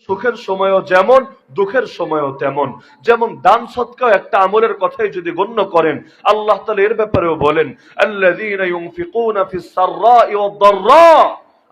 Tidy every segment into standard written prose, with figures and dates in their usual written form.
সুখের সময়ও যেমন, দুঃখের সময়ও তেমন। যেমন দান সদকা একটা আমলের কথাই যদি গণ্য করেন, আল্লাহ তাআলা এর ব্যাপারেও বলেন, আল্লাযীনা ইউনফিকুনা ফিস সাররাই ওয়াদ দাররা।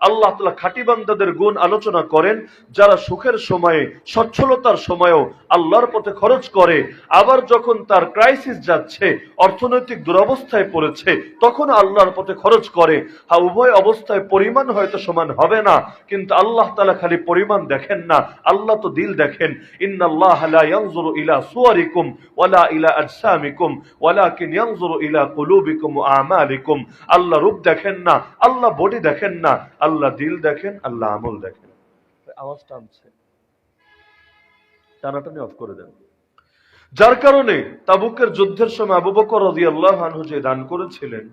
আল্লাহ তাআলা খাঁটি বান্দাদের গুণ আলোচনা করেন, যারা সুখের সময়ে, সচ্ছলতার সময়েও আল্লাহর পথে খরচ করে, আবার যখন তার ক্রাইসিস যাচ্ছে, অর্থনৈতিক দুরবস্থায় পড়েছে, তখন আল্লাহর পথে খরচ করে। হ্যাঁ, উভয় অবস্থায় পরিমাণ হয়তো সমান হবে না, কিন্তু আল্লাহ তাআলা খালি পরিমাণ দেখেন না, আল্লাহ তো দিল দেখেন। ইন্নাল্লাহা লা ইয়ানজুরু ইলা সুওয়ারিকুম ওয়ালা ইলা আজসামিকুম ওয়ালাকিন ইয়ানজুরু ইলা কুলুবিকুম ওয়া আমালিকুম। আল্লাহ রূপ দেখেন না, আল্লাহ বডি দেখেন না, আল্লাহ দিল দেখেন, আল্লাহ আমল দেখেন। আওয়াজ টানছে, টানাটানি অফ করে দেন। যার কারণে তাবুকের যুদ্ধের সময় আবু বকর রাদিয়াল্লাহু আনহু যে দান করেছিলেন,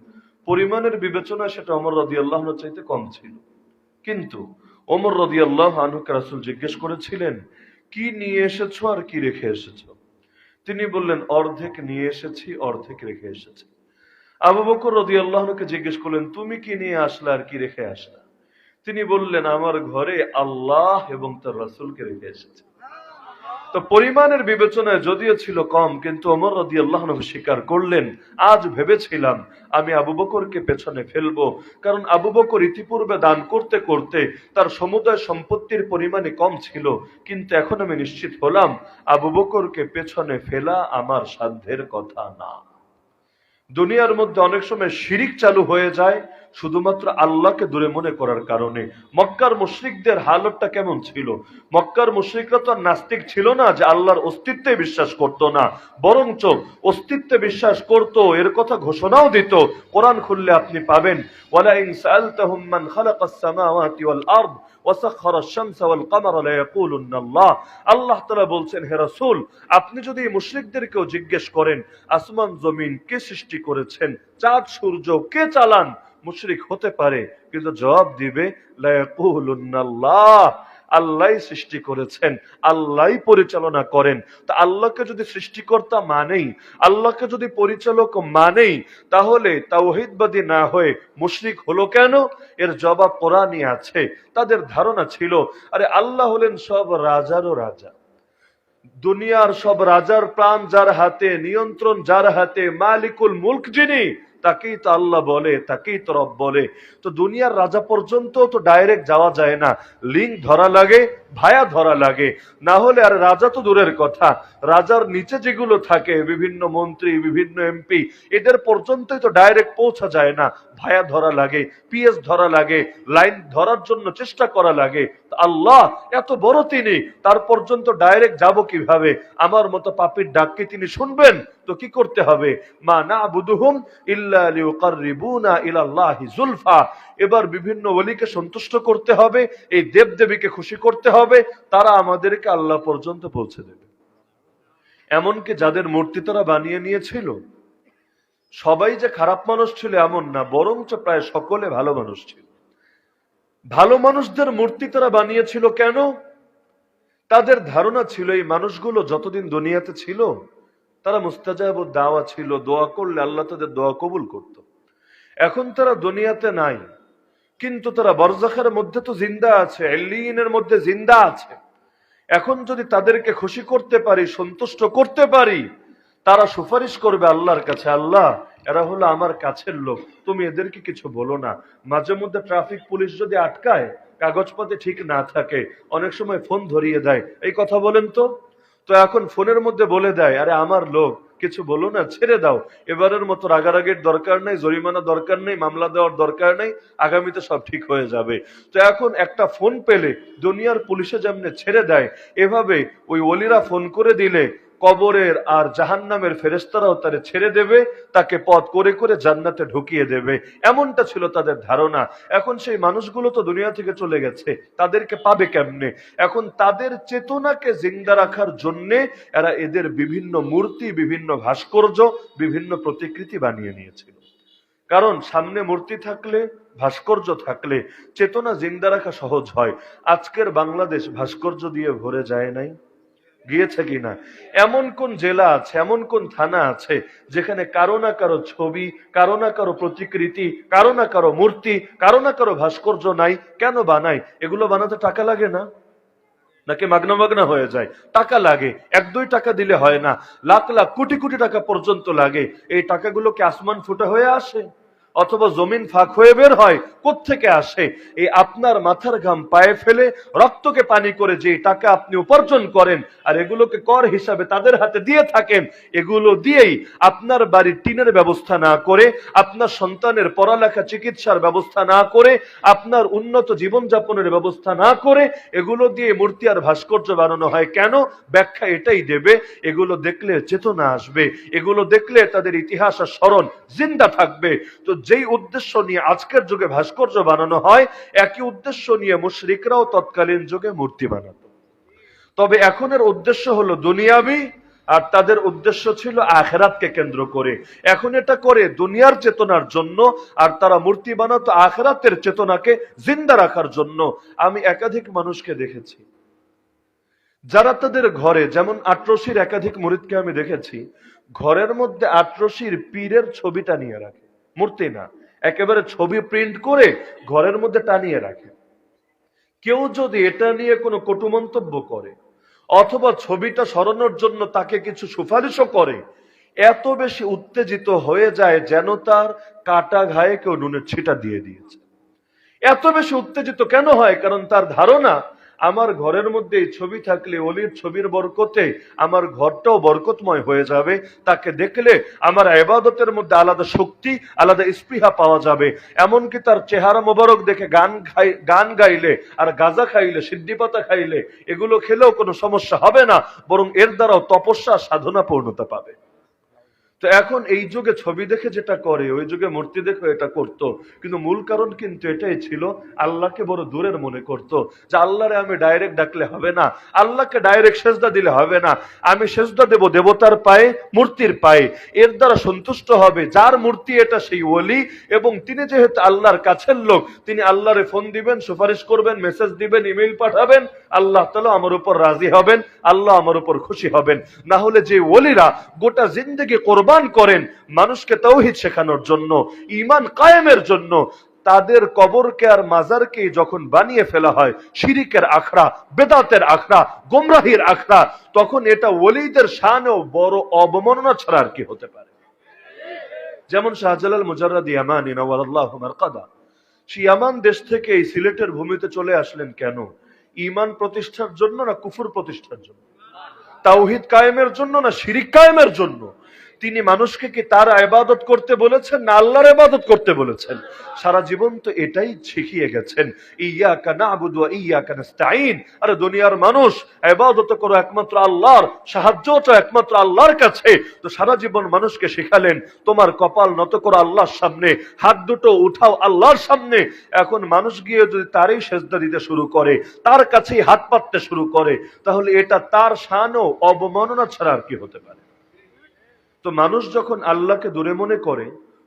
পরিমাণের বিবেচনায় সেটা ওমর রাদিয়াল্লাহু আনহু চাইতে কম ছিল। কিন্তু ওমর রাদিয়াল্লাহু আনহুকে রাসূল জিজ্ঞেস করেছিলেন, কি নিয়ে এসেছো আর কি রেখে এসেছো? তিনি বললেন, অর্ধেক নিয়ে এসেছি, অর্ধেক রেখে এসেছি। আবু বকর রাদিয়াল্লাহু আনহুকে জিজ্ঞেস করলেন, তুমি কি নিয়ে আসলে আর কি রেখে আসলা? তিনি বললেন, আমার ঘরে আল্লাহ এবং তার রাসূলকে রেখে এসেছি। তো পরিমাণের বিবেচনায় যদিও ছিল কম, কিন্তু ওমর রাদিয়াল্লাহু আনহু স্বীকার করলেন, আজ ভেবেছিলাম আমি আবু বকরকে পেছনে ফেলবো, কারণ আবু বকর ইতিপূর্বে দান করতে করতে তার সমুদায় সম্পত্তির পরিমাণে কম ছিল, কিন্তু এখন আমি নিশ্চিত হলাম আবু বকরকে পেছনে ফেলা আমার সাধ্যের কথা না। দুনিয়ার মধ্যে অনেক সময় শিরিক চালু হয়ে যায় শুধুমাত্র আল্লাহকে দূরে মনে করার কারণে। মক্কার মুশরিকদের হালতটা কেমন ছিল? মক্কার মুশরিকরা তো আর নাস্তিক ছিল না যে আল্লাহর অস্তিত্বে বিশ্বাস করত না, বরঞ্চ অস্তিত্বে বিশ্বাস করত, এর কথা ঘোষণাও দিত। কোরআন খুললে আপনি পাবেন, ওয়ালা ইন সাআলতাহুম মান খালাকাস সামাওয়াতি ওয়াল আরদ ওয়াসাখখারাশ শামসা ওয়াল কামারা লায়াকুলুন্না আল্লাহ। আল্লাহ তাআলা বলছেন, হে রাসূল, আপনি যদি মুশরিকদেরকেও জিজ্ঞেস করেন আসমান জমিন কে সৃষ্টি করেছেন, চাঁদ সূর্য কে চালান, মুশরিক হতে পারে, কিন্তু জবাব দিবে লায়াকুলুন্না আল্লাহ, আল্লাহই সৃষ্টি করেছেন, আল্লাহই পরিচালনা করেন। তা আল্লাহকে যদি সৃষ্টিকর্তা মানেই, আল্লাহকে যদি পরিচালক মানেই, তাহলে তাওহীদবাদী না হয়ে মুশরিক হলো কেন? এর জবাব কোরআনে আছে। তাদের ধারণা ছিল, আরে আল্লাহ হলেন সব রাজারও রাজা, দুনিয়ার সব রাজার প্রাণ যার হাতে, নিয়ন্ত্রণ যার হাতে, মালিকুল মুলক যিনি, তাকেই তো আল্লাহ বলে, তাকেই তো রব বলে। তো দুনিয়ার রাজা পর্যন্ত তো ডাইরেক্ট যাওয়া যায় না, লিঙ্ক ধরা লাগে, ভায়া ধরা লাগে, না হলে আর রাজা তো দূরের কথা, রাজার নিচে যেগুলো থাকে বিভিন্ন মন্ত্রী, বিভিন্ন এমপি, এদের পর্যন্তই তো ডাইরেক্ট পৌঁছা যায় না, ভায়া ধরা লাগে, পিএস ধরা লাগে, লাইন ধরার জন্য চেষ্টা করা লাগে। আল্লাহ এত বড় তিনি, তার পর্যন্ত ডাইরেক্ট যাব কিভাবে? আমার মতো পাপীর ডাক কি তিনি শুনবেন? তো কি করতে হবে? মা না'বুদুহুম ইল্লা লিয়ুকাররিবুনা ইলাল্লাহি যুলফা। এবার বিভিন্ন ওলিকে সন্তুষ্ট করতে হবে, এই দেবদেবীকে খুশি করতে হবে, তারা আমাদেরকে আল্লাহ পর্যন্ত পৌঁছে দেবে। এমনকি যাদের মূর্তি তারা বানিয়ে নিয়েছিল, সবাই যে খারাপ মানুষ ছিল এমন না, বরঞ্চ প্রায় সকলে ভালো মানুষ ছিল। ভালো মানুষদের মূর্তি তারা বানিয়েছিল কেন? তাদের ধারণা ছিল এই মানুষগুলো যতদিন দুনিয়াতে ছিল তারা মুস্তাজাবুদ দাওয়া ছিল, দোয়া করলে আল্লাহ তাদের দোয়া কবুল করত। এখন তারা দুনিয়াতে নাই, কিন্তু তারা বরজাখের মধ্যে তো জিন্দা আছে, এলিয়িনের মধ্যে জিন্দা আছে। এখন যদি তাদেরকে খুশি করতে পারি, সন্তুষ্ট করতে পারি, তারা সুপারিশ করবে আল্লাহর কাছে, আল্লাহ এরা হলো আমার কাছের লোক, তুমি এদেরকে কিছু বলো না। মাঝে মধ্যে ট্রাফিক পুলিশ যদি আটকায়, কাগজপত্রে ঠিক না থাকে, অনেক সময় ফোন ধরিয়ে দেয়, এই কথা বলেন তো। তো এখন ফোনের মধ্যে বলে দেয়, আরে আমার লোক, কিছু বলো না, ছেড়ে দাও, এবারের মতো রাগারাগির দরকার নেই, জরিমানা দরকার নেই, মামলা দেওয়ার দরকার নেই, আগামীতে সব ঠিক হয়ে যাবে। তো এখন একটা ফোন পেলে দুনিয়ার পুলিশে যেমনে ছেড়ে দেয়, এভাবে ওই ওলিরা ফোন করে দিলে কবরের আর জাহান্নামের ফেরেশতারাও তারে ছেড়ে দেবে, তাকে পথ করে করে জান্নাতে ঢুকিয়ে দেবে। এমনটা ছিল তাদের ধারণা। এখন সেই মানুষগুলো তো দুনিয়া থেকে চলে গেছে, তাদেরকে পাবে কেমনে? এখন তাদের চেতনাকে জিন্দা রাখার জন্য এরা এদের বিভিন্ন মূর্তি, বিভিন্ন ভাস্কর্য, বিভিন্ন প্রতিকৃতি বানিয়ে নিয়েছিল। কারণ সামনে মূর্তি থাকলে, ভাস্কর্য থাকলে চেতনা জিন্দা রাখা সহজ হয়। আজকের বাংলাদেশ ভাস্কর্য দিয়ে ভরে যায় নাই? গিয়েছে কিনা? এমন কোন জেলা আছে, এমন কোন থানা আছে যেখানে কারো না কারো ছবি, কারো না কারো প্রতিকৃতি, কারো না কারো মূর্তি, কারো না কারো ভাস্কর্য নাই? কেন বানায়? এগুলো বানাতে টাকা লাগে না? নাকি মাগনা মাগনা হয়ে যায়? টাকা লাগে, 1-2 টাকা দিলে হয় না, লাখ লাখ কোটি কোটি টাকা পর্যন্ত লাগে। এই টাকাগুলো কি আসমান ফুটা হয়ে আসে অথবা জমিন ফাঁক হয়ে বের হয়? কোত্থেকে আসে? এই আপনার মাথার ঘাম পায়ে ফেলে রক্তকে পানি করে যে টাকা আপনি উপার্জন করেন আর এগুলোকে কর হিসাবে তাদের হাতে দিয়ে থাকেন, এগুলো দিয়েই আপনার বাড়ির টিনের ব্যবস্থা না করে, আপনার সন্তানের পড়ালেখা চিকিৎসার ব্যবস্থা না করে, আপনার উন্নত জীবনযাপনের ব্যবস্থা না করে এগুলো দিয়ে মূর্তি আর ভাস্কর্য বানানো হয় কেন? ব্যাখ্যা এটাই দেবে, এগুলো দেখলে চেতনা আসবে, এগুলো দেখলে তাদের ইতিহাস আর স্মরণ জিন্দা থাকবে। তো যেই উদ্দেশ্য নিয়ে আজকের যুগে ভাস্কর্য বানানো হয়, একই উদ্দেশ্য নিয়ে মুশরিকরাও তৎকালীন যুগে মূর্তি বানাতো। তবে এখনের উদ্দেশ্য হলো দুনিয়াবি, আর তাদের উদ্দেশ্য ছিল আখিরাতকে কেন্দ্র করে। এখন এটা করে দুনিয়ার চেতনার জন্য, আর তারা মূর্তি বানাতো আখিরাতের চেতনাকে জিন্দা রাখার জন্য। আমি একাধিক মানুষকে দেখেছি যারা তাদের ঘরে, যেমন আটরশির একাধিক মুরিদকে আমি দেখেছি, ঘরের মধ্যে আটরশির পীরের ছবি টানিয়ে রাখে, মূর্তি না, একেবারে ছবি প্রিন্ট করে ঘরের মধ্যে টানিয়ে রাখে। কেউ যদি এটা নিয়ে কোনো কটু মন্তব্য করে অথবা ছবিটা সরানোর জন্য তাকে কিছু সুপারিশও করে, এত বেশি উত্তেজিত হয়ে যায় যেন তার কাটা ঘায়ে কেউ নুনের ছিটা দিয়ে দিয়েছে। এত বেশি উত্তেজিত কেন হয়? কারণ তার ধারণা আমার ঘরের মধ্যে এই ছবি থাকলে অলির ছবির বরকতে আমার ঘরটাও বরকতময় হয়ে যাবে, তাকে দেখলে আমার ইবাদতের মধ্যে আলাদা শক্তি, আলাদা স্পৃহা পাওয়া যাবে। এমনকি তার চেহারা মোবারক দেখে গান গাইলে আর গাঁজা খাইলে, সিদ্ধি পাতা খাইলে, এগুলো খেলেও কোনো সমস্যা হবে না, বরং এর দ্বারাও তপস্যা সাধনা পূর্ণতা পাবে। তো এখন এই যুগে ছবি দেখে যেটা করে, ওই যুগে মূর্তি দেখে এটা করত, কিন্তু মূল কারণ কিন্তু এটাই ছিল, আল্লাহকে বড় দূরের মনে করত, যে আল্লাহরে আমি ডাইরেক্ট ডাকলে হবে না, আল্লাহকে ডাইরেক্ট সেজদা দিলে হবে না, আমি সেজদা দেব দেবতার পায়ে, মূর্তির পায়ে, এর দ্বারা সন্তুষ্ট হবে যার মূর্তি এটা সেই ওলি, এবং তিনি যেহেতু আল্লাহর কাছের লোক, তিনি আল্লাহরে ফোন দিবেন, সুপারিশ করবেন, মেসেজ দিবেন, ইমেইল পাঠাবেন, আল্লাহ তাআলা আমার উপর রাজি হবেন, আল্লাহ আমার উপর খুশি হবেন। না হলে যে ওলিরা গোটা জিন্দেগি কোরবান করেন মানুষকে তাওহীদ শেখানোর জন্য, ঈমান কায়েমের জন্য, তাদের কবরকে আর মাজারকে যখন বানিয়ে ফেলা হয় শিরিকের আখড়া, বেদাতের আখড়া, গোমরাহির আখড়া, তখন এটা ওলিদের শানেও বড় অবমাননা ছাড়া আর কি হতে পারে। যেমন শাহজালাল মুজাররদ ইয়ামানি নওয়ারাল্লাহু মারকাদা, সে ইয়ামান দেশ থেকে এই সিলেটের ভূমিতে চলে আসলেন কেন? ঈমান প্রতিষ্ঠার জন্য না কুফর প্রতিষ্ঠার জন্য? তাওহীদ কায়েমের জন্য না শিরিক কায়েমের জন্য? তিনি মানুষকে কি তার ইবাদত করতে বলেছেন না আল্লাহর ইবাদত করতে বলেছেন? সারা জীবন তো এটাই শিখিয়ে গেছেন, ইয়াকা না'বুদু ওয়া ইয়াকা নাস্তাঈন। আরে দুনিয়ার মানুষ, ইবাদত করো একমাত্র আল্লাহর, সাহায্যটা একমাত্র আল্লাহর কাছে। তো সারা জীবন মানুষকে শেখালেন তোমার কপাল নত করো আল্লাহর সামনে, হাত দুটো উঠাও আল্লাহর সামনে। এখন মানুষ গিয়ে যদি তারই সেজদা দিতে শুরু করে, তার কাছেই হাত পাততে শুরু করে, তাহলে এটা তার শানও অবমাননা ছাড়া আর কি হতে পারে? তো মানুষ যখন আল্লাহকে দূরে মনে করে,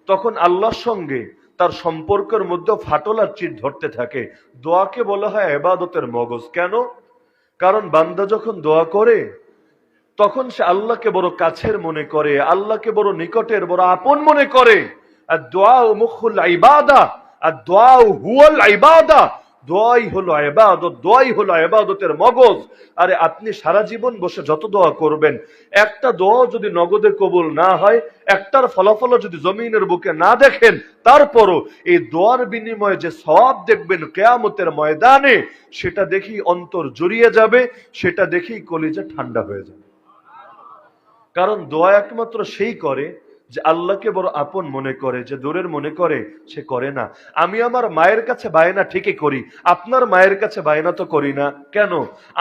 তখন আল্লাহর সঙ্গে তার সম্পর্কের মধ্যে ফাটল আর চিট ধরতে থাকে। দোয়াকে বলা হয় ইবাদতের মগজ। কেন? কারণ বান্দা যখন দোয়া করে তখন সে আল্লাহকে বড় কাছের মনে করে, আল্লাহকে বড় নিকটের, বড় আপন মনে করে। আর দোয়া মুখুল ইবাদা, আর দোয়া হুয়াল ইবাদা, দোয়াই হলো ইবাদত, দোয়াই হলো ইবাদতের মগজ। আরে আপনি সারা জীবন বসে যত দোয়া করবেন, একটা দোয়া যদি নগদে কবুল না হয়, একটার ফলাফল যদি জমিনের বুকে না দেখেন, তারপরও এই দোয়ার বিনিময়ে যে সওয়াব দেখবেন কিয়ামতের ময়দানে, সেটা দেখেই অন্তর জুড়িয়ে যাবে, সেটা দেখেই কলিজা ঠান্ডা হয়ে যাবে। কারণ দোয়া একমাত্র সেই করে যে আল্লাহকে বড় আপন মনে করে, যে দূরের মনে করে সে করে না। আমি আমার মায়ের কাছে বায়না ঠিকই করি, আপনার মায়ের কাছে বায়না তো করি না। কেন?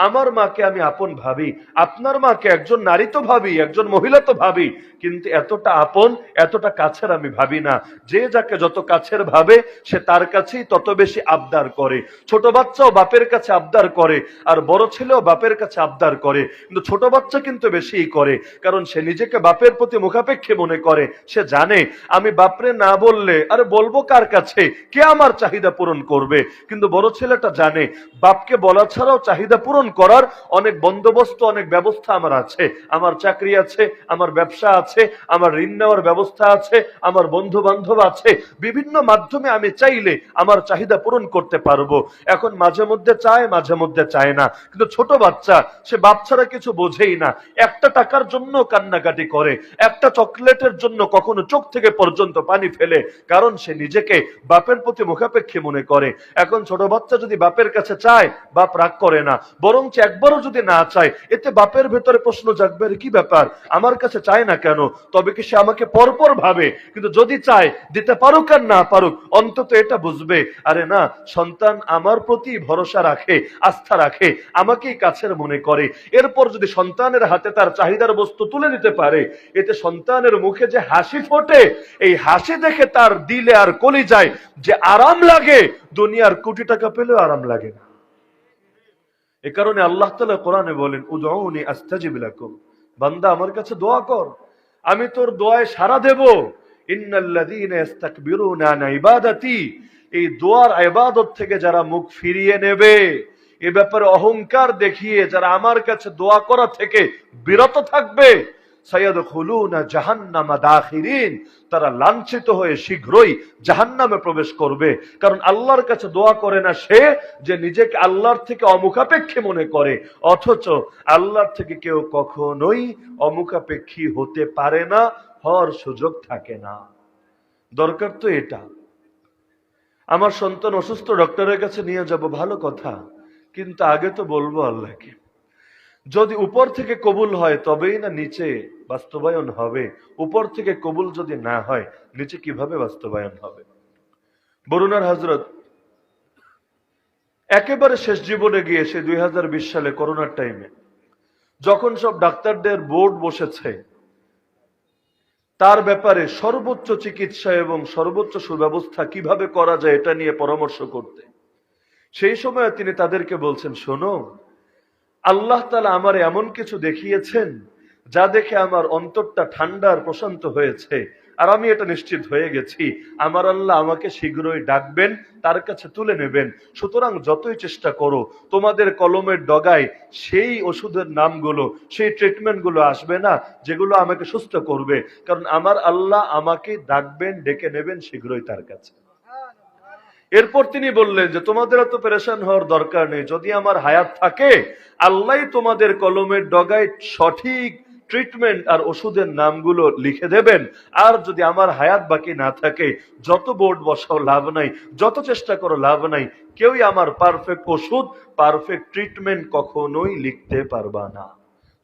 আমার মাকে আমি আপন ভাবি, আপনার মাকে একজন নারী তো ভাবি, একজন মহিলা তো ভাবি, কিন্তু এতটা আপন, এতটা কাছের আমি ভাবি না। যে যাকে যত কাছের ভাবে সে তার কাছেই তত বেশি আবদার করে। ছোট বাচ্চাও বাপের কাছে আবদার করে, আর বড় ছেলেও বাপের কাছে আবদার করে, কিন্তু ছোট বাচ্চা কিন্তু বেশিই করে, কারণ সে নিজেকে বাপের প্রতি মুখাপেক্ষী মনে করে। করে, সে জানে আমি বাপরে না বললে আরে বলবো কার কাছে, কে আমার চাহিদা পূরণ করবে। কিন্তু বড় ছেলেটা জানে বাপকে বলা ছাড়াও চাহিদা পূরণ করার অনেক বন্দোবস্ত, অনেক ব্যবস্থা আমার আছে। আমার চাকরি আছে, আমার ব্যবসা আছে, আমার ঋণ নেওয়ার ব্যবস্থা আছে, আমার বন্ধু বান্ধব আছে, বিভিন্ন মাধ্যমে আমি চাইলে আমার চাহিদা পূরণ করতে পারবো। এখন মাঝে মধ্যে চায়, মাঝে মধ্যে চায় না। কিন্তু ছোট বাচ্চা, সে বাপ ছাড়া কিছু বোঝেই না, একটা টাকার জন্য কান্নাকাটি করে, একটা চকলেটের জন্য কখনো চোখ থেকে পর্যন্ত পানি ফেলে, কারণ সে নিজেকে বাপের প্রতি মুখাপেক্ষী মনে করে। এখন ছোট বাচ্চা যদি বাপের কাছে চায়, বাপ রাগ করে না, বরঞ্চ একবারও যদি না চায়, এতে বাপের ভেতরে প্রশ্ন জাগবে, কি ব্যাপার, আমার কাছে চায় না কেন? তবে কি সে আমাকে পরপর ভাবে? কিন্তু যদি চায়, দিতে পারুক আর না পারুক, অন্তত এটা বুঝবে, আরে না, সন্তান আমার প্রতি ভরসা রাখে, আস্থা রাখে, আমাকেই কাছের মনে করে। এরপর যদি সন্তানের হাতে তার চাহিদার বস্তু তুলে দিতে পারে, এতে সন্তানের মুখে যে হাসি ফোটে, এই হাসি দেখে তার দিলে আর কলিজায় যে আরাম লাগে, দুনিয়ার কোটি টাকা পেলেও আরাম লাগে না। এ কারণে আল্লাহ তাআলা কোরআনে বলেন, উদউনি আস্তাজিব লাকুম, বান্দা আমার কাছে দোয়া কর, আমি তোর দোয়ায় সাড়া দেব। ইন্নাল্লাযীনা ইস্তাকবিরুনা আন ইবাদাতি, এই দোয়ার ইবাদত থেকে যারা মুখ ফিরিয়ে নেবে, এ ব্যাপারে অহংকার দেখিয়ে যারা আমার কাছে দোয়া করা থেকে বিরত থাকবে, সায়াদখুলুনা জাহান্নামা দাখিরিন, তারা লাঞ্ছিত হয়ে শীঘ্রই জাহান্নামে প্রবেশ করবে। কারণ আল্লাহর কাছে দোয়া করে না সে, যে নিজেকে আল্লাহর থেকে অমুখাপেক্ষী মনে করে, অথচ আল্লাহর থেকে কেউ কখনোই অমুখাপেক্ষী হতে পারে না, হওয়ার সুযোগ থাকে না। দরকার তো এটা। আমার সন্তান অসুস্থ, ডক্টরের কাছে নিয়ে যাব, ভালো কথা, কিন্তু আগে তো বলবো আল্লাহকে। যদি উপর থেকে কবুল হয় তবেই না নিচে বাস্তবায়ন হবে। উপর থেকে কবুল যদি না হয়, নিচে কিভাবে বাস্তবায়ন হবে? বরুণার হযরত একেবারে শেষ জীবনে গিয়ে, সে 2020 সালে করোনার টাইমে, যখন সব ডাক্তারদের বোর্ড বসেছে তার ব্যাপারে সর্বোচ্চ চিকিৎসা এবং সর্বোচ্চ সুব্যবস্থা কিভাবে করা যায় এটা নিয়ে পরামর্শ করতে, সেই সময় তিনি তাদেরকে বলছেন, শোনো, আল্লাহ তাআলা আমার এমন কিছু দেখিয়েছেন যা দেখে আমার অন্তরটা ঠান্ডা আর প্রশান্ত হয়েছে, আর আমি এটা নিশ্চিত হয়ে গেছি আমার আল্লাহ আমাকে শীঘ্রই ডাকবেন, তার কাছে তুলে নেবেন। সুতরাং যতই চেষ্টা করো, তোমাদের কলমের ডগায় সেই ওষুধের নামগুলো, সেই ট্রিটমেন্টগুলো আসবে না যেগুলো আমাকে সুস্থ করবে, কারণ আমার আল্লাহ আমাকে ডাকবেন, ডেকে নেবেন শীঘ্রই তার কাছে। এরপর তিনি বললেন যে তোমাদের এত পেরেশান হওয়ার দরকার নেই, যদি আমার হায়াত থাকে আল্লাহ তোমাদের কলমের ডগায় সঠিক ট্রিটমেন্ট আর ওষুধের নামগুলো লিখে দেবেন। আর যদি আমার হায়াত বাকি না থাকে, যত বোর্ড বসাও লাভ নাই, যত চেষ্টা করো লাভ নাই, কেউই আমার পারফেক্ট ওষুধ, পারফেক্ট ট্রিটমেন্ট কখনোই লিখতে পারবা না।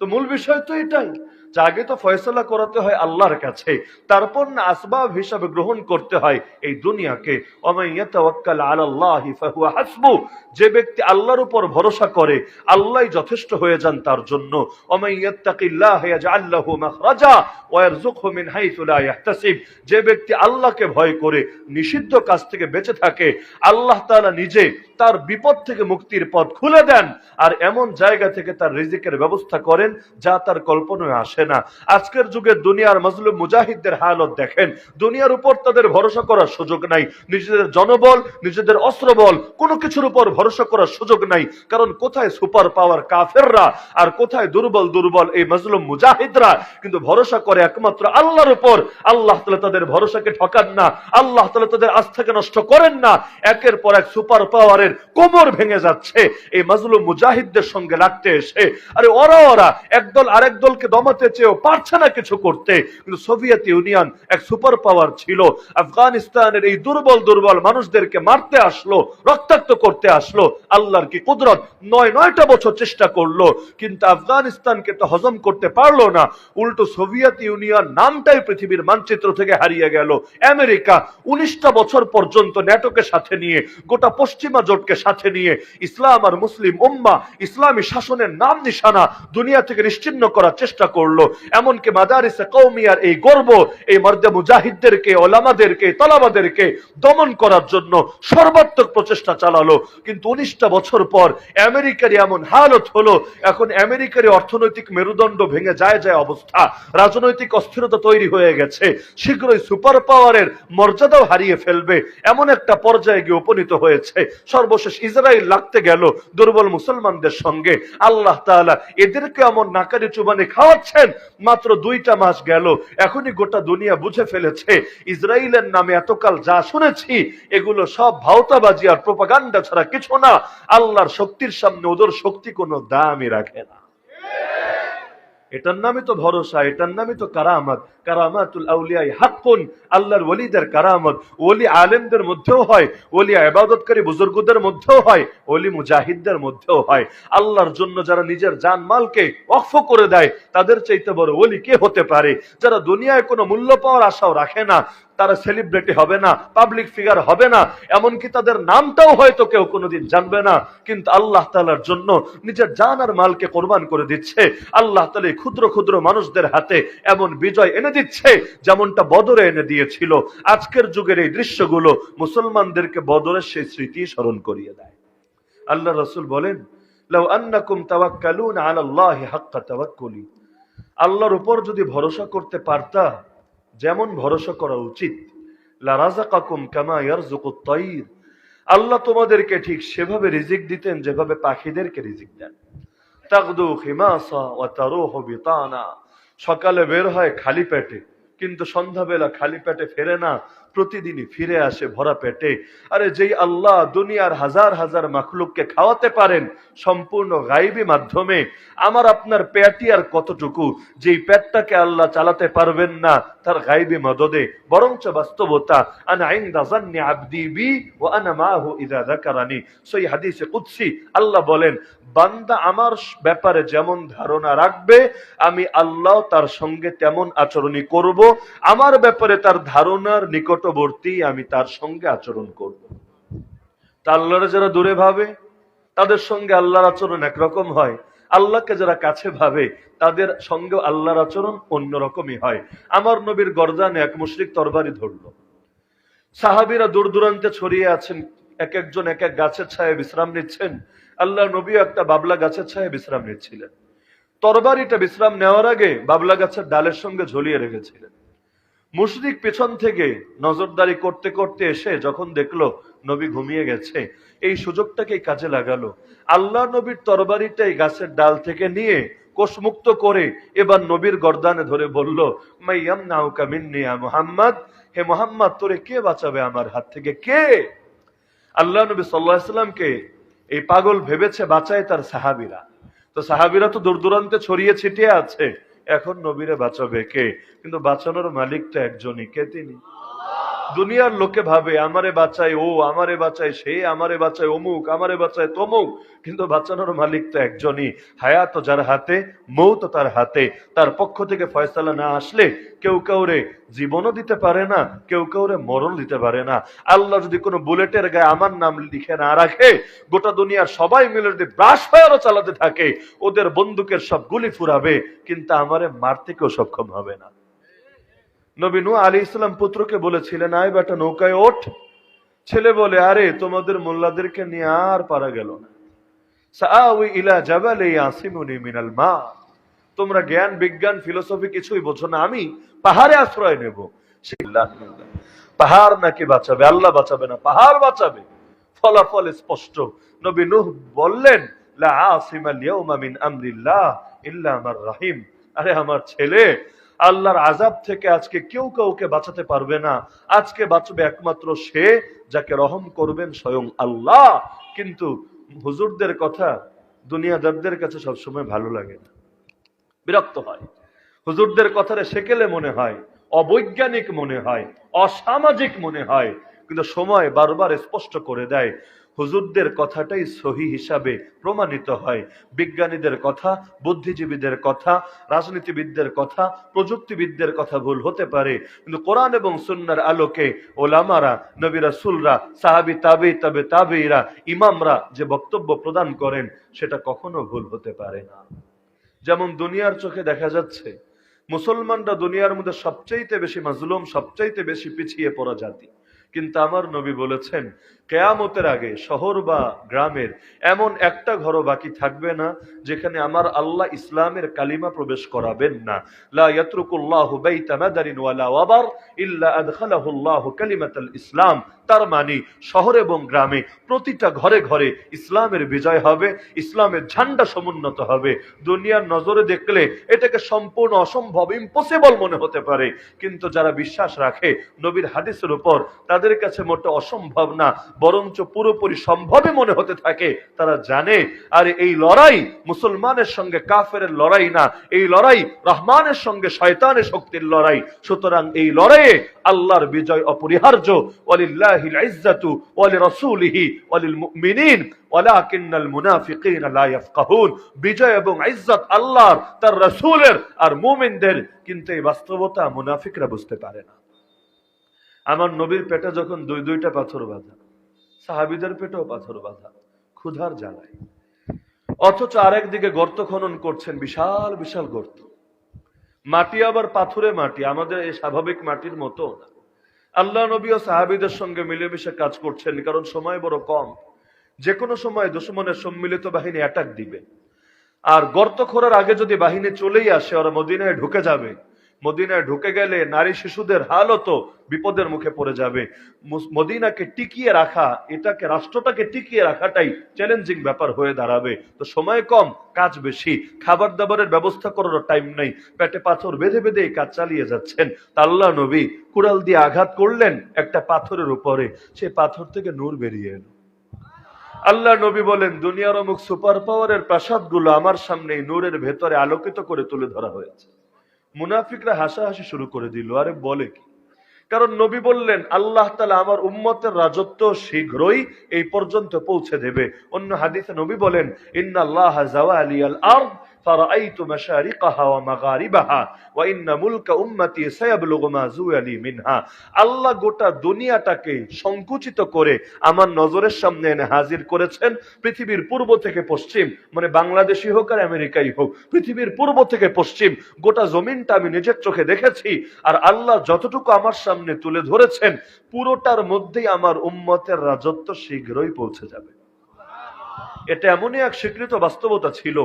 তো মূল বিষয় তো এটাই, যে আগে তো ফয়সালা করাতে হয় আল্লাহর কাছে, তারপর না আসবাব হিসাবে গ্রহণ করতে হয় এই দুনিয়াকে। ওয়ামান ইয়াতাওয়াক্কাল আলাল্লাহি ফাহুয়া হাসবু, যে ব্যক্তি আল্লাহর উপর ভরসা করে আল্লাহই যথেষ্ট হয়ে যান তার জন্য। ওয়ামান ইয়াত্তাকিল্লাহা ইয়াজআল লাহু মাখরাজা ওয়া ইয়ারযুকহু মিন হাইসু লা ইয়াহতাসিব, যে ব্যক্তি আল্লাহকে ভয় করে নিষিদ্ধ কাজ থেকে বেঁচে থাকে, আল্লাহ তাআলা নিজে তার বিপদ থেকে মুক্তির পথ খুলে দেন, আর এমন জায়গা থেকে তার রিজিকের ব্যবস্থা করেন যা তার কল্পনায় আসে না। আজকের যুগে দুনিয়ার মাজলুম মুজাহিদদের হালত দেখেন, দুনিয়ার উপর তাদের ভরসা করার সুযোগ নাই, নিজেদের জনবল, নিজেদের অস্ত্রবল, কোনো কিছুর উপর ভরসা করার সুযোগ নাই। কারণ কোথায় সুপার পাওয়ার কাফেররা, আর কোথায় দুর্বল দুর্বল এই মাজলুম মুজাহিদরা, কিন্তু ভরসা করে একমাত্র আল্লাহর উপর। আল্লাহ তাআলা তাদের ভরসাকে ঠকান না, আল্লাহ তাআলা তাদের আস্থাকে নষ্ট করেন না। একের পর এক সুপার পাওয়ারের কোমর ভেঙে যাচ্ছে এই মাজলুম মুজাহিদদের সঙ্গে লাগতে এসে। আরে ওরা একদল আরেক দলকে দমাতে চেয়েও পারছে না কিছু করতে, কিন্তু সোভিয়েত ইউনিয়ন এক সুপার পাওয়ার ছিল, আফগানিস্তানের এই দুর্বল দুর্বল মানুষদেরকে মারতে আসলো, রক্তাক্ত করতে আসলো। আল্লাহর কি কুদরত, নয়টা বছর চেষ্টা করলো, কিন্তু আফগানিস্তানকে তো হজম করতে পারলো না। উল্টো সোভিয়েত ইউনিয়ন নামটাই পৃথিবীর মানচিত্র থেকে হারিয়ে গেল। আমেরিকা 19টা বছর পর্যন্ত ন্যাটোকে সাথে নিয়ে, গোটা পশ্চিমা জোটকে সাথে নিয়ে ইসলাম আর মুসলিম উম্মাহ, ইসলামী শাসনের নাম নিশানা দুনিয়া থেকে নিশ্চিহ্ন করার চেষ্টা করলো। করলো। এমনকি মাদারিসে কওমিয়ার এই গর্ব, এই মর্দে মুজাহিদদেরকে, ওলামাদেরকে, তালাবাদেরকে দমন করার জন্য সর্বাত্মক প্রচেষ্টা চালালো। কিন্তু 19টা বছর পর আমেরিকার এমন হালত হলো, এখন আমেরিকার অর্থনৈতিক মেরুদণ্ড ভেঙে যায় অবস্থা, রাজনৈতিক অস্থিরতা তৈরি হয়ে গেছে, শীঘ্রই সুপার পাওয়ারের মর্যাদাও হারিয়ে ফেলবে, এমন একটা পর্যায়ে গিয়ে উপনীত হয়েছে। সর্বশেষ ইসরায়েল লাগতে গেল দুর্বল মুসলমানদের সঙ্গে। আল্লাহ তাআলা এদেরকে এমন নাকারি চুবানি খাওয়াচ্ছেন। মাত্র 2টা মাস গেল, এখনই গোটা দুনিয়া বুঝে ফেলেছে ইসরায়েলের নামে এতকাল যা শুনেছি এগুলো সব ভাওতাবাজি আর প্রোপাগান্ডা ছাড়া কিছু না। আল্লাহর শক্তির সামনে ওদের শক্তি কোনো দামই রাখে না। এটার নামই তো ভরসা, এটার নামই তো কারামাত। কারামাতুল আউলিয়াই হাক্কুন, আল্লাহর ওলিদের কারামত ওলি আলেমদের মধ্যেও হয়, ওলি ইবাদতকারী বুজুর্গদের মধ্যেও হয়, ওলি মুজাহিদদের মধ্যেও হয়। আল্লাহর জন্য যারা নিজের জান মালকে ওয়াকফ করে দেয় তাদের চাইতে বড় ওলি কে হতে পারে? যারা দুনিয়ায় কোনো মূল্য পাওয়ার আশাও রাখে না, তারা সেলিব্রিটি হবে না, পাবলিক ফিগার হবে না, এমনকি তাদের নামটাও হয়তো কেউ কোনোদিন জানবে না, কিন্তু আল্লাহ তাআলার জন্য নিজের জান আর মালকে কোরবান করে দিচ্ছে। আল্লাহ তাআলা ক্ষুদ্র ক্ষুদ্র মানুষদের হাতে এমন বিজয় এনে দিচ্ছে যেমনটা বদরে এনে দিয়েছিল। আজকের যুগের এই দৃশ্যগুলো মুসলমানদেরকে বদরের সেই স্মৃতি স্মরণ করিয়ে দেয়। আল্লাহ রাসূল বলেন, লাউ আন্নাকুম তাওয়াক্কালুনা আলাল্লাহি হাক্কা তাওয়াক্কুলি, আল্লাহর উপর যদি ভরসা করতে পারতা যেমন ভরসা করা উচিত, লা রাযাকাকুম কামা ইয়ারযুকুত তায়র, আল্লাহ তোমাদেরকে ঠিক সেভাবে রিজিক দিতেন যেভাবে পাখিদেরকে রিজিক দেন। তাগদু খিমাসা ওয়া তারুহু বিতানা, সকালে বের হয় খালি পেটে কিন্তু সন্ধ্যাবেলা খালি পেটে ফেরে না, প্রতিদিনই ফিরে আসে ভরা পেটে। আরে যেই আল্লাহ দুনিয়ার হাজার হাজার মাখলুককে খাওয়াতে পারেন সম্পূর্ণ গায়বী মাধ্যমে, আমার আপনার পেটই আর কতটুকু, যেই পেটটাকে আল্লাহ চালাতে পারবেন না তার গায়বী মদদে, বরঞ্চ বাস্তবতা আনা ইনদা যান্নি আবদি বি ওয়া আনা মাহু ইযা যাকারানি। সই হাদিসে কুদসি আল্লাহ বলেন, বান্দা আমার ব্যাপারে যেমন ধারণা রাখবে আমি আল্লাহ তার সঙ্গে তেমন আচরণই করব, আমার ব্যাপারে তার ধারণার নিকটবর্তী আমি তার সঙ্গে আচরণ করব। তা আল্লাহর যারা দূরে ভাবে তাদের সঙ্গে আল্লাহর আচরণ একরকম হয়, আল্লাহকে যারা কাছে ভাবে তাদের সঙ্গে আল্লাহর আচরণ অন্যরকমই হয়। আমার নবীর গর্দানে এক মুশরিক তরবারি ধরলো, সাহাবীরা দূর দূরান্তে ছড়িয়ে আছেন, এক একজন এক এক গাছের ছায়ায় বিশ্রাম নিচ্ছেন। আল্লাহ নবী একটা বাবলা গাছের ছায়ায় বিশ্রাম নিচ্ছিলেন। তরবারিটা বিশ্রাম নেওয়ার আগে বাবলা গাছের ডালের সঙ্গে ঝুলিয়ে রেখেছিলেন। মুশরিক পেছন থেকে নজরদারি করতে করতে এসে যখন দেখলো নবী ঘুমিয়ে গেছে, এই সুযোগটাকেই কাজে লাগালো। আল্লাহ নবীর তরবারিটাই গাছের ডাল থেকে নিয়ে কোষমুক্ত করে এবার নবীর গর্দানে ধরে বলল, মাইয়ামনাউকা মিন্নি ইয়া মুহাম্মদ, হে মুহাম্মদ তোরে কে বাঁচাবে আমার হাত থেকে, কে? আল্লাহ নবী সাল্লাল্লাহু আলাইহি সাল্লামকে এই পাগল ভেবেছে বাঁচায় তার সাহাবীরা, তো সাহাবীরা তো দূর দূরান্তে ছড়িয়ে ছিটিয়ে আছে, এখন নবীরে বাঁচাবে কে? কিন্তু বাঁচানোর মালিক তো একজনই, কে? তিনি। দুনিয়ার লোকে ভাবে আমারে বাঁচায় ও, আমারে বাঁচায় সে, আমারে বাঁচায় অমুক, আমারে বাঁচায় তমুক, কিন্তু বাঁচানোর মালিক তো একজনই। হায়াত যার হাতে, মৌত তার হাতে। তার পক্ষ থেকে ফয়সালা না আসলে কেউ কাউরে জীবনও দিতে পারে না, কেউ কাউরে মরণ দিতে পারে না। আল্লাহ যদি কোনো বুলেটের গায়ে আমার নাম লিখে না রাখে, গোটা দুনিয়ার সবাই মিলে যদি ব্রাশ ফায়ারও চালাতে থাকে, ওদের বন্দুকের সব গুলি ফুরাবে, কিন্তু আমারে মারতে কেউ সক্ষম হবে না। নবী নূহ আলাইহিস সালাম পুত্রকে বলেছিলেন, আয় বেটা নৌকায় ওঠ। ছেলে বলে, আরে তোমাদের মোল্লাদেরকে নিয়ে আর পারা গেল না। সাআউই ইলা জাবালি ইয়াসিমুনি মিনাল মা, তোমরা জ্ঞান বিজ্ঞান ফিলোসফি কিছুই বোঝো না, আমি পাহাড়ে আশ্রয় নেব। পাহাড় নাকি বাঁচাবে? আল্লাহ বাঁচাবে না, পাহাড় বাঁচাবে। ফলাফল স্পষ্ট। নবী নূহ বললেন, লা আসিমাল ইয়াউমা মিন আমরিল্লাহ ইল্লা মান রাহিম, আরে আমার ছেলে, আল্লাহর আযাব থেকে আজকে কেউ কাউকে বাঁচাতে পারবে না, আজকে বাঁচবে একমাত্র সে যাকে রহম করবেন স্বয়ং আল্লাহ। কিন্তু হুজুরদের কথা দুনিয়াদারদের কাছে সবসময় ভালো লাগে না, বিরক্ত হয়। হুজুরদের কথারে সেকেলে মনে হয়, অবৈজ্ঞানিক মনে হয়, অসামাজিক মনে হয়, কিন্তু সময় বারবার স্পষ্ট করে দেয় হুজুরদের কথাটাই সহি হিসাবে প্রমাণিত হয়। বিজ্ঞানীদের কথা, বুদ্ধিজীবীদের কথা, রাজনীতিবিদদের কথা, প্রযুক্তিবিদদের কথা ভুল হতে পারে, কিন্তু কোরআন এবং সুন্নাহর আলোকে ওলামারা, নবী রাসূলরা, সাহাবী, তাবেঈ, তাবে তাবেঈরা, ইমামরা যে বক্তব্য প্রদান করেন সেটা কখনো ভুল হতে পারে না। যেমন দুনিয়ার চোখে দেখা যাচ্ছে মুসলমানরা দুনিয়ার মধ্যে সবচাইতে বেশি মাজলুম, সবচাইতে বেশি পিছিয়ে পড়া জাতি। কিন্তু আমার নবী বলেছেন, কেয়ামতের আগে শহর বা গ্রামের এমন একটা ঘরও বাকি থাকবে না যেখানে আমার আল্লাহ ইসলামের কালিমা প্রবেশ করাবেন না। লা ইয়াতরুকুল্লাহু বাইতা মাদারিন ওয়ালা ওয়াবার ইল্লা আদখালাহুল্লাহু কালিমাতাল ইসলাম। তার মানে শহর এবং গ্রামে প্রতিটা ঘরে ঘরে ইসলামের বিজয় হবে, ইসলামের ঝান্ডা সমুন্নত হবে। দুনিয়ার নজরে দেখলে এটাকে সম্পূর্ণ অসম্ভব, ইম্পসিবল মনে হতে পারে, কিন্তু যারা বিশ্বাস রাখে নবীর হাদিসের উপর, তাদের কাছে মোটে অসম্ভব না, বরঞ্চ পুরোপুরি সম্ভবই মনে হতে থাকে। তারা জানে আর এই লড়াই মুসলমানের সঙ্গে কাফেরের লড়াই না, এই লড়াই রহমানের সঙ্গে শয়তানের শক্তির লড়াই। সুতরাং এই লড়াইয়ে আল্লাহর বিজয় অপরিহার্য। ওয়ালিল্লাহিল ইজ্জাতু ওয়ালিরাসূলিহি ওয়ালিল মুমিনিন ওয়ালাকিন্নাল মুনাফিকিনা লা ইয়াফকাহুন। বিজয় এবং ইজ্জত আল্লাহর, তার রাসূলের আর মুমিনদের, কিন্তু এই বাস্তবতা মুনাফিকরা বুঝতে পারে না। আমার নবীর পেটে যখন দুইটা পাথর বাঁধা, সাহাবীদের পেটেও পাথর বাঁধা, ক্ষুধার জ্বালায়, অথচ আরেকদিকে গর্ত খনন করছেন, বিশাল বিশাল গর্ত, মাটি আবার পাথুরে মাটি, আমাদের এই স্বাভাবিক মাটির মতো না। আল্লাহ নবী ও সাহাবীদের সঙ্গে মিলেমিশে কাজ করছেন, কারণ সময় বড় কম, যে কোনো সময় দুশমনের সম্মিলিত বাহিনী অ্যাটাক দিবে। আর গর্ত খোঁড়ার আগে যদি বাহিনী চলেই আসে, ওরা মদিনায় ঢুকে যাবে। মদিনায় ঢুকে গেলে নারী শিশুদের হালও তো বিপদের মুখে পড়ে যাবে। মদিনাকে টিকিয়ে রাখা, এটাকে রাষ্ট্রটাকে টিকিয়ে রাখাটাই চ্যালেঞ্জিং ব্যাপার হয়ে দাঁড়াবে। তো সময় কম, কাজ বেশি, খাবার দাবারের ব্যবস্থা করার টাইম নাই, পেটে পাথর বেঁধে বেঁধে এই কাজ চালিয়ে যাচ্ছেন। তা আল্লাহ নবী কুড়াল দিয়ে আঘাত করলেন একটা পাথরের উপরে, সেই পাথর থেকে নূর বেরিয়ে এলো। আল্লাহ নবী বলেন, দুনিয়ার অমুক সুপার পাওয়ারের প্রাসাদগুলো আমার সামনে নূরের ভেতরে আলোকিত করে তুলে ধরা হয়েছে। মুনাফিকরা হাসাহাসি শুরু করে দিল, আরে বলে কি? কারণ নবী বললেন, আল্লাহ তাআলা আমার উম্মতের রাজত্ব শীঘ্রই এই পর্যন্ত পৌঁছে দেবে। অন্য হাদিসে নবী বলেন, ইন্নাল্লাহা যাওয়ালিয়াল আরদ ফারাআইতু মাশারিকাহা ওয়া মাগারিবাহা ওয়া ইন্না মুলকা উম্মতি সায়াবলুগু মা যুয়ালি মিনহা। আল্লাহ গোটা দুনিয়াটাকে সংকুচিত করে আমার নজরের সামনে এনে হাজির করেছেন। পৃথিবীর পূর্ব থেকে পশ্চিম, মানে বাংলাদেশই হোক আর আমেরিকাই হোক, পৃথিবীর পূর্ব থেকে পশ্চিম গোটা জমিনটা আমি নিজের চোখে দেখেছি। আর আল্লাহ যতটুকু আমার সামনে তুলে ধরেছেন, পুরোটার মধ্যেই আমার উম্মতের রাজত্ব শীঘ্রই পৌঁছে যাবে। এটা এমনই এক স্বীকৃত বাস্তবতা ছিল,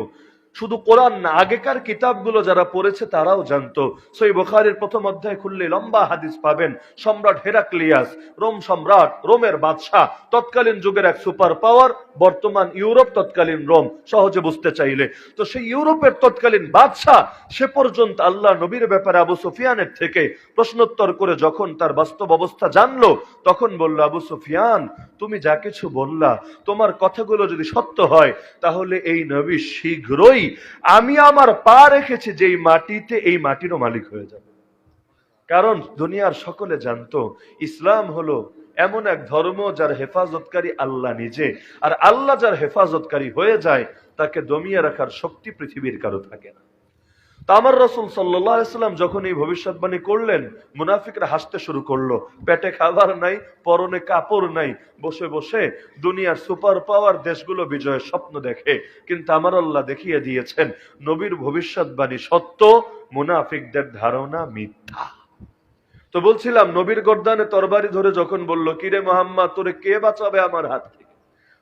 শুধু কোরআন না, আগেকার কিতাবগুলো যারা পড়েছে তারাও জানতো। সহিহ বুখারীর প্রথম অধ্যায় খুললে লম্বা হাদিস পাবেন। সম্রাট হেরাক্লিয়াস, রোম সম্রাট, রোমের বাদশাহ, তৎকালীন যুগের এক সুপার পাওয়ার, বর্তমান ইউরোপ তৎকালীন রোম, সহজে বুঝতে চাইলে। তো সেই ইউরোপের তৎকালীন বাদশাহ সে পর্যন্ত আল্লাহ নবীর ব্যাপারে আবু সুফিয়ানের থেকে প্রশ্নোত্তর করে যখন তার বাস্তব অবস্থা জানলো, তখন বলল, আবু সুফিয়ান, তুমি যা কিছু বললা, তোমার কথাগুলো যদি সত্য হয়, তাহলে এই নবী শীঘ্রই আমি আমার পা রেখেছি যেই মাটিতে, এই মাটিরও মালিক হয়ে যাবে। কারণ দুনিয়ার সকলে জানতো ইসলাম হলো এমন এক ধর্ম যার হেফাজতকারী আল্লাহ নিজে, আর আল্লাহ যার হেফাজতকারী হয়ে যায়, তাকে দমিয়ে রাখার শক্তি পৃথিবীর কারো থাকে না। তা আমার রাসূল সাল্লাল্লাহু আলাইহি ওয়াসাল্লাম যখন এই ভবিষ্যৎবাণী করলেন, মুনাফিকরা হাসতে শুরু করলো। পেটে খাবার নাই, পরনে কাপড় নাই, বসে বসে দুনিয়ার সুপার পাওয়ার দেশগুলো বিজয়ের স্বপ্ন দেখে। কিন্তু আমার আল্লাহ দেখিয়ে দিয়েছেন, নবীর ভবিষ্যৎবাণী সত্য, মুনাফিকদের ধারণা মিথ্যা। তো বলছিলাম, নবীর গর্দানে তরবারি ধরে যখন বলল, কিরে মুহাম্মদ, তোরে কে বাঁচাবে আমার হাত থেকে?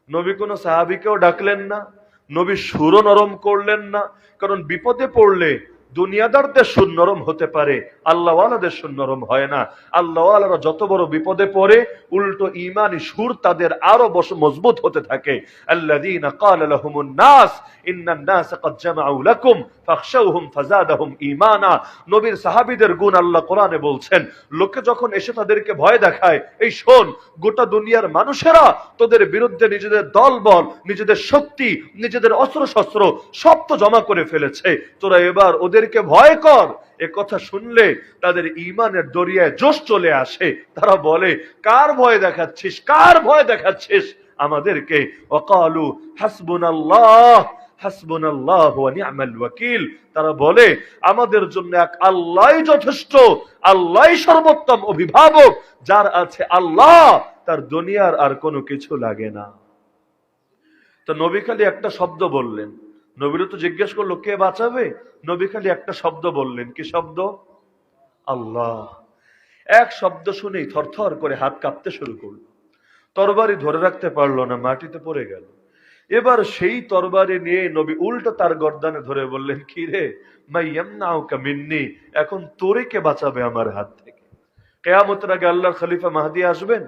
নবী কোনো সাহাবীকেও ডাকলেন না, নবী সুরও নরম করলেন না। কারণ বিপদে পড়লে দুনিয়াদারদের সুর নরম হতে পারে, আল্লাহওয়ালাদের সুর নরম হয় না। আল্লাহওয়ালারা যত বড় বিপদে পড়ে, উল্টো ঈমানি সুর তাদের আরো মজবুত হতে থাকে। আল্লাযীনা ক্বালা লাহুমুন নাস ইন্নান নাসা ক্বাদ জামাউ লাকুম ফাখশাউহুম ফাযাদাহুম ঈমানা। নবীর সাহাবীদের গুণ আল্লাহ কোরআনে বলছেন, লোকে যখন এসে তাদেরকে ভয় দেখায়, এই শোন, গোটা দুনিয়ার মানুষেরা তোদের বিরুদ্ধে নিজেদের দলবল, নিজেদের শক্তি, নিজেদের অস্ত্র শস্ত্র সব তো জমা করে ফেলেছে, তোরা এবার ওদেরকে ভয় কর। এ কথা শুনলে তাদের ঈমানের দরিয়ায় জোশ চলে আসে। তারা বলে, কার ভয় দেখাচ্ছিস, কার ভয় দেখাচ্ছিস আমাদেরকে? ওয়াকালু হাসবুনাল্লাহ হাসবুনাল্লাহু ওয়া নি'মাল ওয়াকিল। তারা বলে, আমাদের জন্য এক আল্লাহই যথেষ্ট, আল্লাহই সর্বোত্তম অভিভাবক, যার আছে আল্লাহ, তার দুনিয়ার আর কোনো কিছু লাগে না। তো নবী খালি একটা শব্দ বললেন, নবীরা তো জিজ্ঞেস করলো কে বাঁচাবে, নবী খালি একটা শব্দ বললেন। কি শব্দ? আল্লাহ। এক শব্দ শুনেই থরথর করে হাত কাঁপতে শুরু করলো, তরবারি ধরে রাখতে পারলো না, মাটিতে পড়ে গেল। এবার সেই তরবারি নিয়ে নবী উল্টো তার গর্দানে ধরে বললেন, কি রে মাইয়ামনাউকা মিন্নি, এখন তোরে কে বাঁচাবে আমার হাত থেকে? কিয়ামতের আগে আল্লাহর খলিফা মাহদী আসবেন,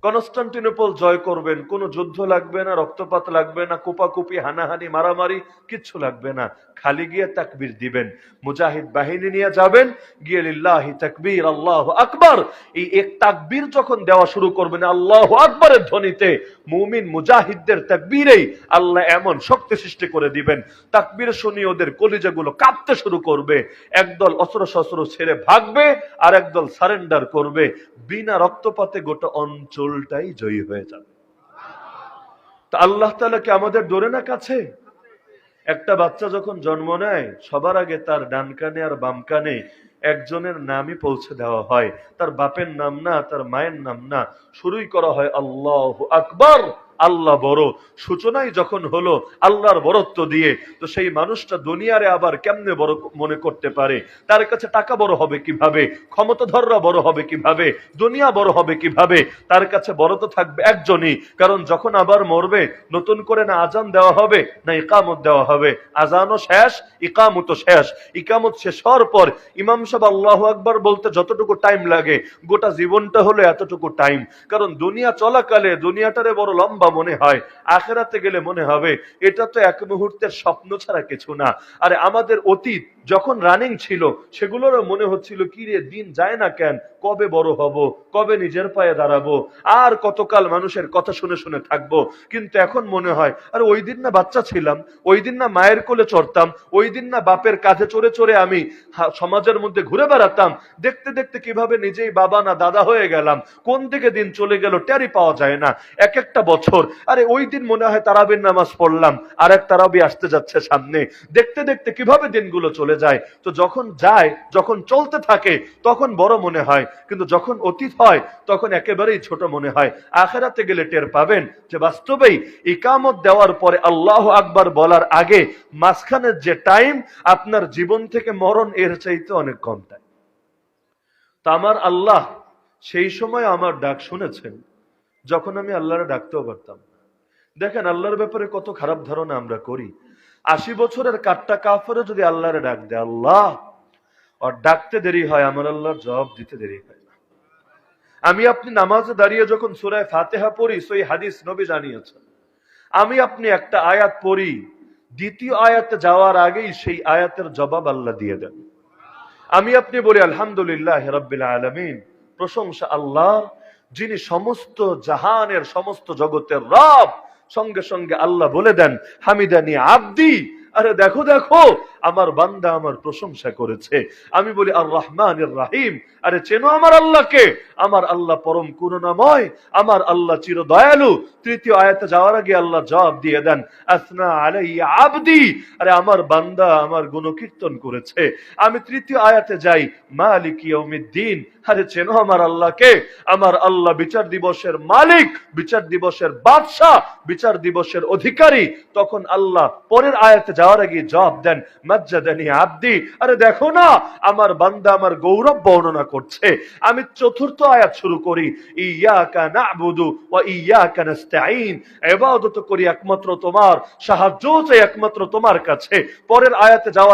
কনস্টান্টিনোপল জয় করবেন, কোনো যুদ্ধ লাগবে না, রক্তপাত লাগবে না, কোপাকুপি হানাহানি মারামারি কিচ্ছু লাগবে না, খালি গিয়ে তাকবীর দিবেন, মুজাহিদ বাহিনী নিয়ে যাবেন, গিয়ে লিল্লাহি তাকবীর আল্লাহু আকবার, এই এক তাকবীর যখন দেওয়া শুরু করবেন আল্লাহু আকবারের ধ্বনিতে, মুমিন মুজাহিদদের তাকবীরেই আল্লাহ এমন শক্তি সৃষ্টি করে দিবেন, তাকবীর শুনি ওদের কলিজাগুলো কাঁপতে শুরু করবে, একদল অস্ত্র শস্ত্র ছেড়ে ভাগবে আর একদল সারেন্ডার করবে, বিনা রক্তপাতে গোটা অঞ্চলটাই জয়ী হয়ে যাবে। তা আল্লাহ তাআলা কি আমাদের দূরে না কাছে? একটা বাচ্চা যখন জন্ম নেয় সবার আগে তার ডান কানে আর বাম কানে একজনের নামই পৌঁছে দেওয়া হয়, তার বাপের নাম না, তার মায়ের নাম না, শুরুই করা হয় আল্লাহু আকবার, আল্লাহ বড়। সূচনাই যখন হলো আল্লাহর বড়ত্ব দিয়ে, তো সেই মানুষটা দুনিয়ারে আবার কেমনে বড় মনে করতে পারে? তার কাছে টাকা বড় হবে কিভাবে, ক্ষমতাধররা বড় হবে কিভাবে, দুনিয়া বড় হবে কিভাবে? তার কাছে বড় তো থাকবে একজনই, কারণ যখন আবার মরবে নতুন করে না আজান দেওয়া হবে না ইকামত দেওয়া হবে, আজানও শেষ, ইকামতও শেষ। ইকামত শেষ হওয়ার পর ইমাম সাহেব আল্লাহু আকবার বলতে যতটুকু টাইম লাগে গোটা জীবনটা হলো এতটুকু টাইম, কারণ দুনিয়া চলাকালে দুনিয়াটারে বড় লম্বা মনে হয়, আখিরাতে গেলে মনে হবে এটা তো এক মুহূর্তের স্বপ্ন ছাড়া কিছু না। আরে আমাদের অতীত যখন রানিং ছিল সেগুলোরও মনে হচ্ছিল কি রে দিন যায় না কেন, কবে বড় হব, কবে নিজের পায়ে দাঁড়াবো, আর কতকাল মানুষের কথা শুনে শুনে থাকবো। কিন্তু এখন মনে হয় আরে ওই দিন না বাচ্চা ছিলাম, ওই দিন না মায়ের কোলে চড়তাম, ওই দিন না বাপের কাঁধে চড়ে চড়ে আমি সমাজের মধ্যে ঘুরে বেড়াতাম, দেখতে দেখতে কিভাবে নিজেই বাবা না দাদা হয়ে গেলাম, কোন দিকে দিন চলে গেল টেরই পাওয়া যায় না। এক একটা বছর, আরে ওই দিন মনে হয় তারাবির নামাজ পড়লাম, আর এক তারাবি আসতে যাচ্ছে সামনে, দেখতে দেখতে কিভাবে দিনগুলো চলে যায়। তো যখন যায়, যখন চলতে থাকে তখন বড় মনে হয়, কিন্তু যখন অতীত হয় তখন একেবারেই ছোট মনে হয়। আখিরাতে গেলে টের পাবেন যে বাস্তবেই ইকামত দেওয়ার পরে আল্লাহু আকবার বলার আগে মাঝখানের যে টাইম আপনার জীবন থেকে মরণ এর চাইতে অনেক কম টাইম। তা আমার আল্লাহ সেই সময় আমার ডাক শুনেছেন যখন আমি আল্লাহরে ডাকতেও পারতাম। দেখেন আল্লাহর ব্যাপারে কত খারাপ ধারণা আমরা করি। 80 বছরের কাট্টা কাফেরও যদি আল্লাহরে ডাক দেয় আল্লাহ, আর ডাকতে দেরি হয়, আমার আল্লাহর জবাব দিতে দেরি হয় না। আমি আপনি নামাজে দাঁড়িয়ে যখন সূরা ফাতিহা পড়ি, সই হাদিস নবী জানিয়েছেন, আমি আপনি একটা আয়াত পড়ি, দ্বিতীয় আয়াতে যাওয়ার আগেই সেই আয়াতের জবাব আল্লাহ দিয়ে দেন। আমি আপনি বলি আলহামদুলিল্লাহ রাব্বিল আলামিন, প্রশংসা আল্লাহ যিনি সমস্ত জাহানের সমস্ত জগতের রব। সঙ্গে সঙ্গে আল্লাহ বলে দেন হামিদানি আব্দি, আরে দেখো দেখো আমার বান্দা আমার প্রশংসা করেছে। আমি বলি আর রহমানির রহিম, আরে চেনো আমার আল্লাহকে, আমার আল্লাহ পরম করুণাময়, আমার আল্লাহ চির দয়ালু। তৃতীয় আয়াতে যাওয়ার আগে আল্লাহ জবাব দিয়ে দেন আসনা আলাইয়া আবদি, আরে আমার বান্দা আমার গুণকীর্তন করেছে। আমি তৃতীয় আয়াতে যাই মালিক ইয়াউমিদ্দিন, আরে চেনো আমার আল্লাহকে, আমার আল্লাহ বিচার দিবসের মালিক, বিচার দিবসের বাদশাহ, বিচার দিবসের অধিকারী। তখন আল্লাহ পরের আয়াতে যাওয়ার আগে জবাব দেন মাজ্জাদানি আব্দি, আরে দেখো না আমার বান্দা আমার গৌরব বর্ণনা করছে। আমি চতুর্থ আয়াত শুরু করি ইয়াকা না'বুদু ওয়া ইয়াকা নাস্তাঈন, ইবাদত করি একমাত্র তোমার, সাহায্য চাই একমাত্র তোমার কাছে। পরের আয়াতে যাওয়ার